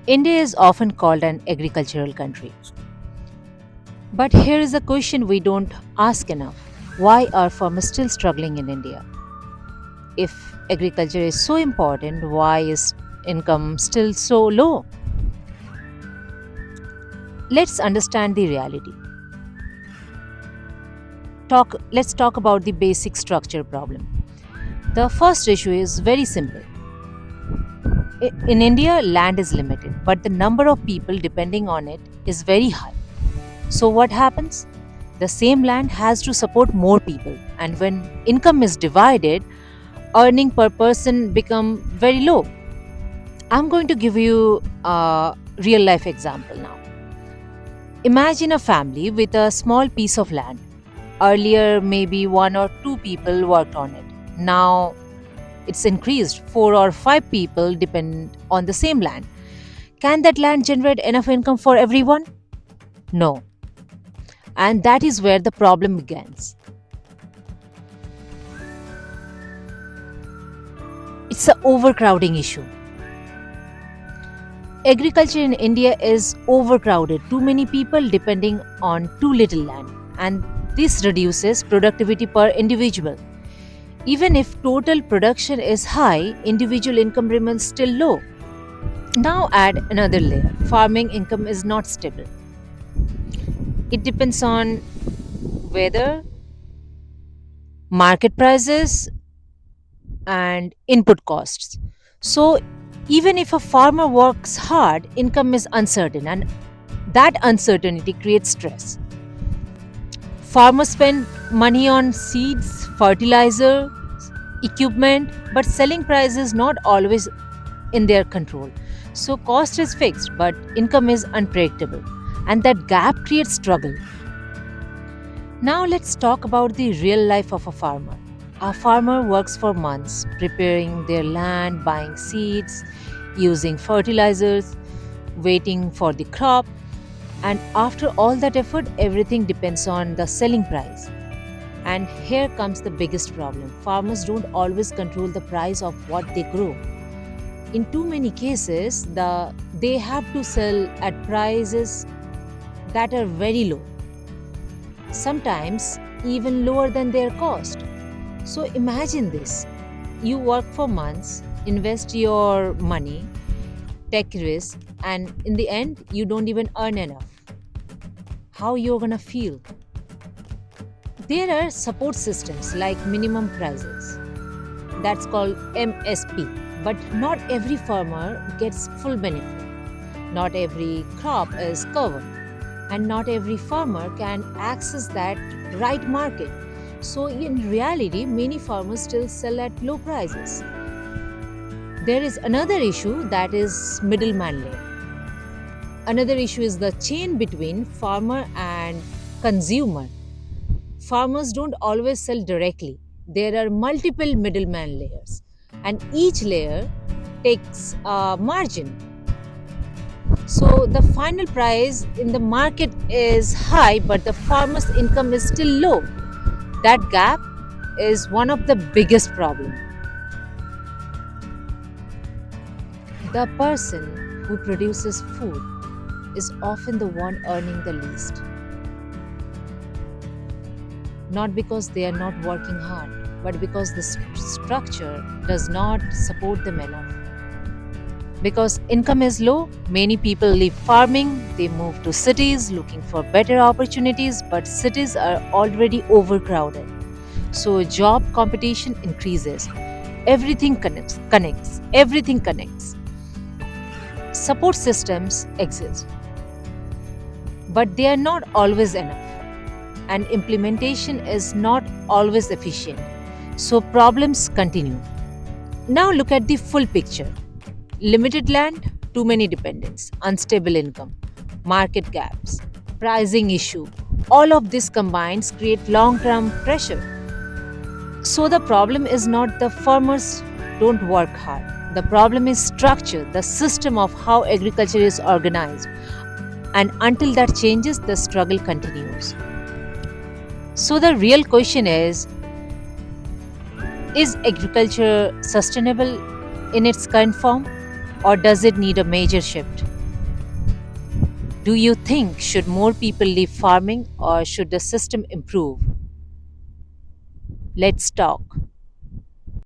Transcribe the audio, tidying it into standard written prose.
India is often called an agricultural country. But here is a question we don't ask enough. Why are farmers still struggling in India? If agriculture is so important, why is income still so low? Let's understand the reality. Let's talk about the basic structure problem. The first issue is very simple. In India, land is limited, but the number of people depending on it is very high. So what happens? The same land has to support more people, and when income is divided, earning per person become very low. I'm going to give you a real life example now. Imagine a family with a small piece of land. Earlier, maybe one or two people worked on it. Now, it's increased. Four or five people depend on the same land. Can that land generate enough income for everyone? No. And that is where the problem begins. It's an overcrowding issue. Agriculture in India is overcrowded. Too many people depending on too little land. And this reduces productivity per individual. Even if total production is high, individual income remains still low. Now add another layer. Farming income is not stable. It depends on weather, market prices, and input costs. So, even if a farmer works hard, income is uncertain, and that uncertainty creates stress. Farmers spend money on seeds, fertilizer, equipment, but selling price is not always in their control. So, cost is fixed, but income is unpredictable, and that gap creates struggle. Now let's talk about the real life of a farmer. A farmer works for months preparing their land, buying seeds, using fertilizers, waiting for the crop, and after all that effort, everything depends on the selling price. And here comes the biggest problem. Farmers don't always control the price of what they grow. In too many cases, they have to sell at prices that are very low, sometimes even lower than their cost. So imagine this. You work for months, invest your money, take risk, and in the end, you don't even earn enough. How you're gonna feel? There are support systems like minimum prices. That's called MSP. But not every farmer gets full benefit. Not every crop is covered. And not every farmer can access that right market. So, in reality, many farmers still sell at low prices. There is another issue that is middleman layer. Another issue is the chain between farmer and consumer. Farmers don't always sell directly. There are multiple middleman layers, and each layer takes a margin. So the final price in the market is high, but the farmer's income is still low. That gap is one of the biggest problems. The person who produces food is often the one earning the least, not because they are not working hard, but because the structure does not support them enough. Because income is low, many people leave farming, they move to cities looking for better opportunities, but cities are already overcrowded. So job competition increases. Everything connects. Support systems exist, but they are not always enough. And implementation is not always efficient. So problems continue. Now look at the full picture. Limited land, too many dependents, unstable income, market gaps, pricing issue. All of this combines create long-term pressure. So the problem is not the farmers don't work hard. The problem is structure, the system of how agriculture is organized. And until that changes, the struggle continues. So the real question is agriculture sustainable in its current form, or does it need a major shift? Do you think should more people leave farming or should the system improve? Let's talk.